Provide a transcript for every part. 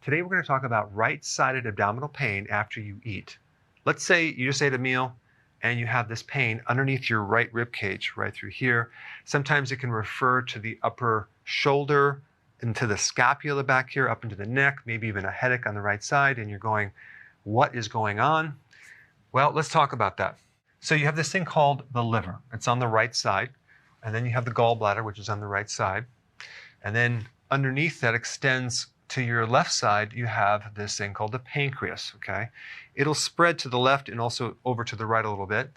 Today we're going to talk about right-sided abdominal pain after you eat. Let's say you just ate a meal and you have this pain underneath your right rib cage, right through here. Sometimes it can refer to the upper shoulder, into the scapula back here, up into the neck, maybe even a headache on the right side, and you're going, what is going on? Well, let's talk about that. So you have this thing called the liver. It's on the right side, and then you have the gallbladder, which is on the right side. And then underneath that extends to your left side, you have this thing called the pancreas, okay? It'll spread to the left and also over to the right a little bit.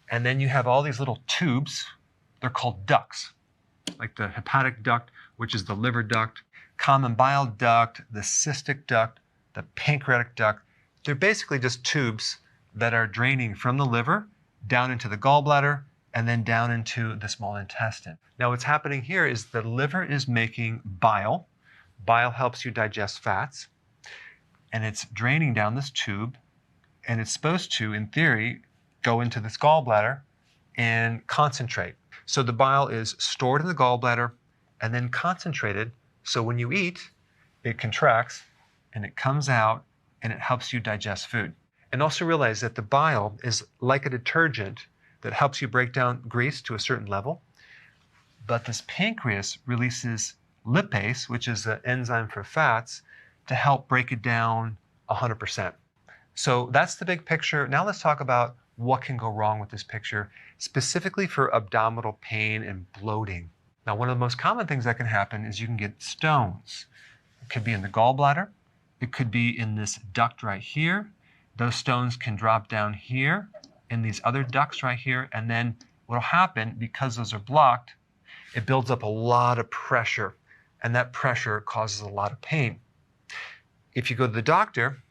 And then you have all these little tubes. They're called ducts, like the hepatic duct, which is the liver duct, common bile duct, the cystic duct, the pancreatic duct. They're basically just tubes that are draining from the liver down into the gallbladder and then down into the small intestine. Now what's happening here is the liver is making bile. Bile helps you digest fats, and it's draining down this tube, and it's supposed to, in theory, go into this gallbladder and concentrate. So the bile is stored in the gallbladder and then concentrated, so when you eat, it contracts and it comes out and it helps you digest food. And also realize that the bile is like a detergent that helps you break down grease to a certain level, but this pancreas releases lipase, which is the enzyme for fats, to help break it down 100%. So that's the big picture. Now let's talk about what can go wrong with this picture, specifically for abdominal pain and bloating. Now, one of the most common things that can happen is you can get stones. It could be in the gallbladder. It could be in this duct right here. Those stones can drop down here in these other ducts right here. And then what will happen, because those are blocked, it builds up a lot of pressure. And that pressure causes a lot of pain. If you go to the doctor,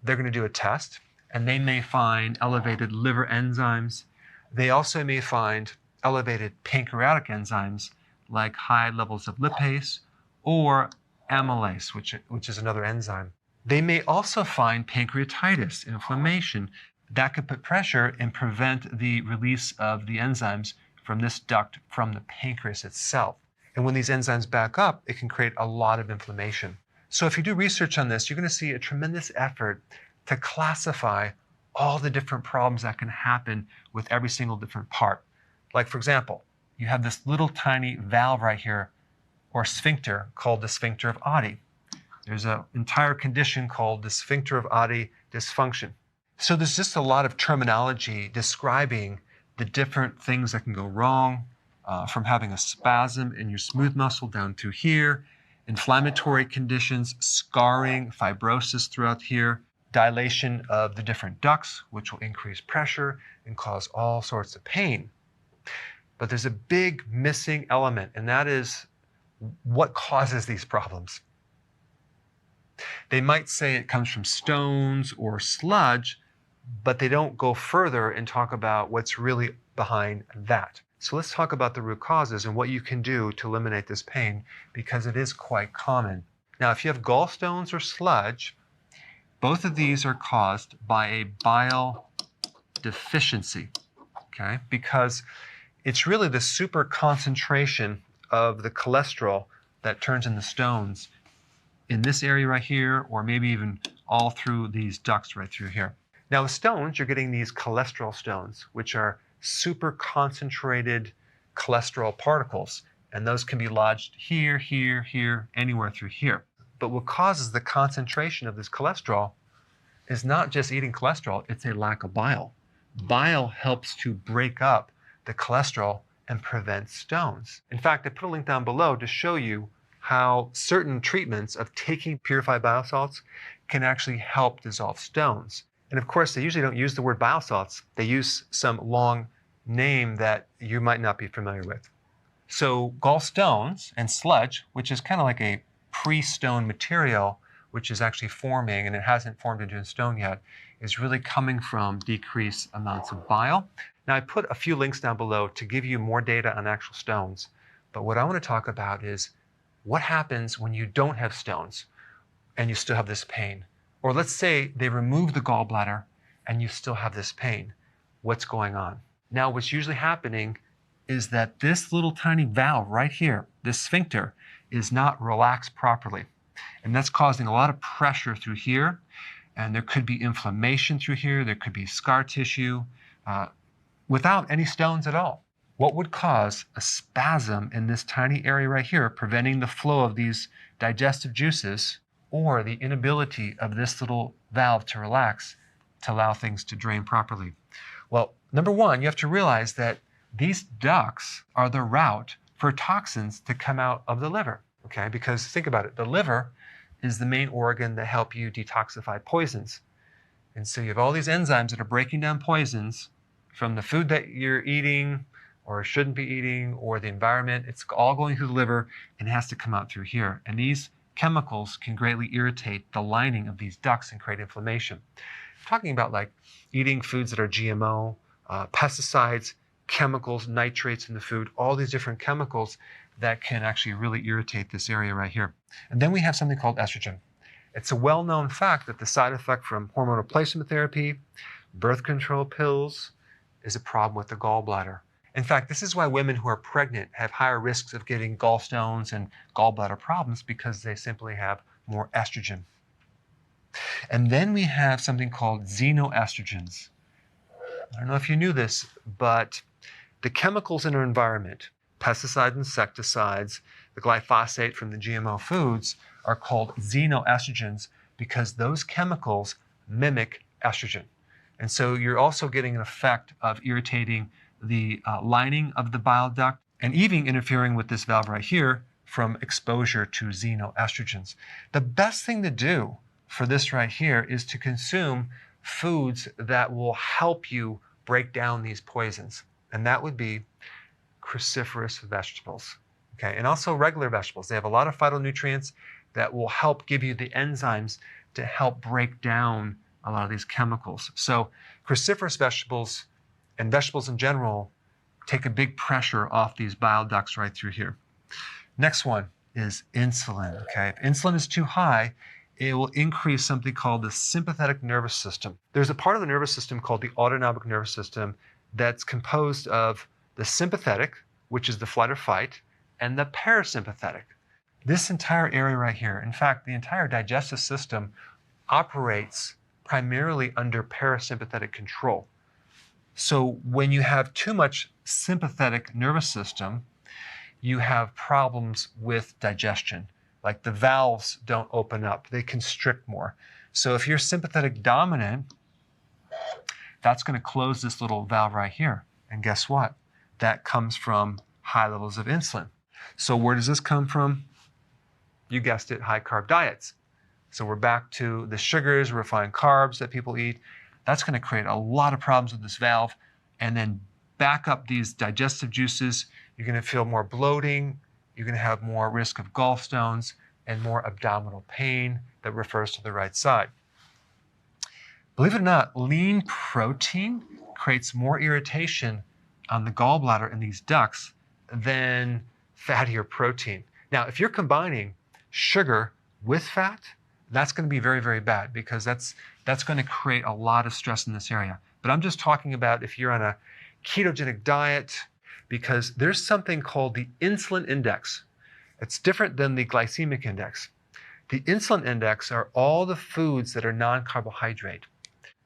they're going to do a test, and they may find elevated liver enzymes. They also may find elevated pancreatic enzymes, like high levels of lipase or amylase, which is another enzyme. They may also find pancreatitis, inflammation. That could put pressure and prevent the release of the enzymes from this duct from the pancreas itself. And when these enzymes back up, it can create a lot of inflammation. So if you do research on this, you're going to see a tremendous effort to classify all the different problems that can happen with every single different part. Like, for example, you have this little tiny valve right here, or sphincter, called the sphincter of Oddi. There's an entire condition called the sphincter of Oddi dysfunction. So there's just a lot of terminology describing the different things that can go wrong, from having a spasm in your smooth muscle down to here, inflammatory conditions, scarring, fibrosis throughout here, dilation of the different ducts, which will increase pressure and cause all sorts of pain. But there's a big missing element, and that is what causes these problems. They might say it comes from stones or sludge, but they don't go further and talk about what's really behind that. So let's talk about the root causes and what you can do to eliminate this pain, because it is quite common. Now, if you have gallstones or sludge, both of these are caused by a bile deficiency, okay? Because it's really the super concentration of the cholesterol that turns into stones in this area right here, or maybe even all through these ducts right through here. Now with stones, you're getting these cholesterol stones, which are super concentrated cholesterol particles, and those can be lodged here, here, here, anywhere through here. But what causes the concentration of this cholesterol is not just eating cholesterol, it's a lack of bile. Bile helps to break up the cholesterol and prevent stones. In fact, I put a link down below to show you how certain treatments of taking purified bile salts can actually help dissolve stones. And of course, they usually don't use the word bile salts. They use some long name that you might not be familiar with. So gallstones and sludge, which is kind of like a pre-stone material, which is actually forming, and it hasn't formed into a stone yet, is really coming from decreased amounts of bile. Now, I put a few links down below to give you more data on actual stones. But what I want to talk about is what happens when you don't have stones and you still have this pain. Or let's say they remove the gallbladder and you still have this pain. What's going on? Now, what's usually happening is that this little tiny valve right here, this sphincter, is not relaxed properly. And that's causing a lot of pressure through here. And there could be inflammation through here. There could be scar tissue without any stones at all. What would cause a spasm in this tiny area right here, preventing the flow of these digestive juices, or the inability of this little valve to relax to allow things to drain properly? Well, number one, you have to realize that these ducts are the route for toxins to come out of the liver, okay? Because think about it, the liver is the main organ that help you detoxify poisons. And so you have all these enzymes that are breaking down poisons from the food that you're eating or shouldn't be eating, or the environment. It's all going through the liver and has to come out through here. And these chemicals can greatly irritate the lining of these ducts and create inflammation. I'm talking about like eating foods that are GMO, pesticides, chemicals, nitrates in the food, all these different chemicals that can actually really irritate this area right here. And then we have something called estrogen. It's a well-known fact that the side effect from hormone replacement therapy, birth control pills, is a problem with the gallbladder. In fact, this is why women who are pregnant have higher risks of getting gallstones and gallbladder problems, because they simply have more estrogen. And then we have something called xenoestrogens. I don't know if you knew this, but the chemicals in our environment, pesticides, insecticides, the glyphosate from the GMO foods, are called xenoestrogens because those chemicals mimic estrogen. And so you're also getting an effect of irritating the lining of the bile duct and even interfering with this valve right here from exposure to xenoestrogens. The best thing to do for this right here is to consume foods that will help you break down these poisons. And that would be cruciferous vegetables, okay? And also regular vegetables. They have a lot of phytonutrients that will help give you the enzymes to help break down a lot of these chemicals. So cruciferous vegetables and vegetables in general take a big pressure off these bile ducts right through here. Next one is insulin, okay? If insulin is too high, it will increase something called the sympathetic nervous system. There's a part of the nervous system called the autonomic nervous system that's composed of the sympathetic, which is the flight or fight, and the parasympathetic. This entire area right here, in fact, the entire digestive system operates primarily under parasympathetic control. So when you have too much sympathetic nervous system, you have problems with digestion. Like the valves don't open up, they constrict more. So if you're sympathetic dominant, that's going to close this little valve right here. And guess what? That comes from high levels of insulin. So where does this come from? You guessed it, high carb diets. So we're back to the sugars, refined carbs that people eat. That's going to create a lot of problems with this valve, and then back up these digestive juices. You're going to feel more bloating. You're going to have more risk of gallstones and more abdominal pain that refers to the right side. Believe it or not, lean protein creates more irritation on the gallbladder and these ducts than fattier protein. Now, if you're combining sugar with fat, that's going to be very, very bad, because that's going to create a lot of stress in this area. But I'm just talking about if you're on a ketogenic diet, because there's something called the insulin index. It's different than the glycemic index. The insulin index are all the foods that are non-carbohydrate.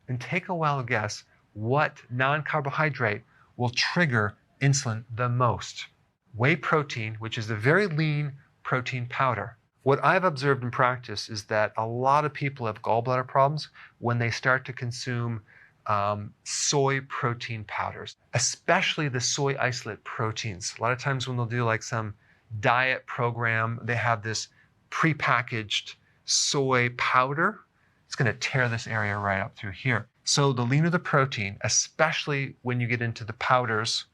And take a wild guess what non-carbohydrate will trigger insulin the most. Whey protein, which is a very lean protein powder. What I've observed in practice is that a lot of people have gallbladder problems when they start to consume soy protein powders, especially the soy isolate proteins. A lot of times when they'll do like some diet program, they have this prepackaged soy powder. It's going to tear this area right up through here. So the leaner the protein, especially when you get into the powders,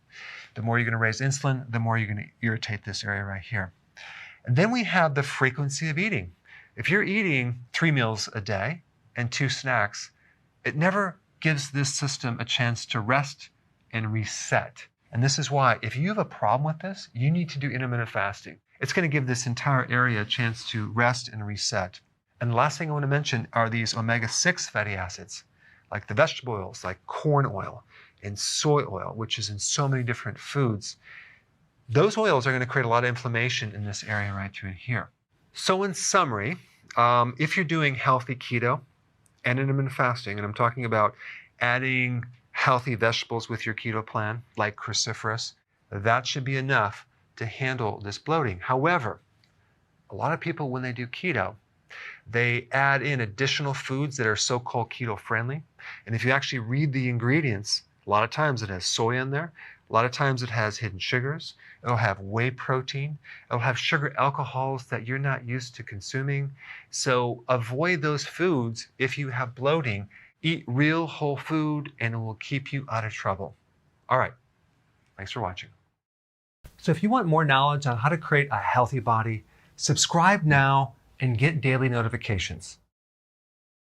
the more you're going to raise insulin, the more you're going to irritate this area right here. And then we have the frequency of eating. If you're eating 3 meals a day and 2 snacks, it never gives this system a chance to rest and reset. And this is why, if you have a problem with this, you need to do intermittent fasting. It's going to give this entire area a chance to rest and reset. And the last thing I want to mention are these omega-6 fatty acids, like the vegetable oils, like corn oil and soy oil, which is in so many different foods. Those oils are going to create a lot of inflammation in this area right through here. So in summary, if you're doing healthy keto and intermittent fasting, and I'm talking about adding healthy vegetables with your keto plan, like cruciferous, that should be enough to handle this bloating. However, a lot of people, when they do keto, they add in additional foods that are so-called keto-friendly. And if you actually read the ingredients, a lot of times it has soy in there. A lot of times it has hidden sugars. It'll have whey protein. It'll have sugar alcohols that you're not used to consuming. So avoid those foods if you have bloating. Eat real whole food and it will keep you out of trouble. All right. Thanks for watching. So if you want more knowledge on how to create a healthy body, subscribe now and get daily notifications.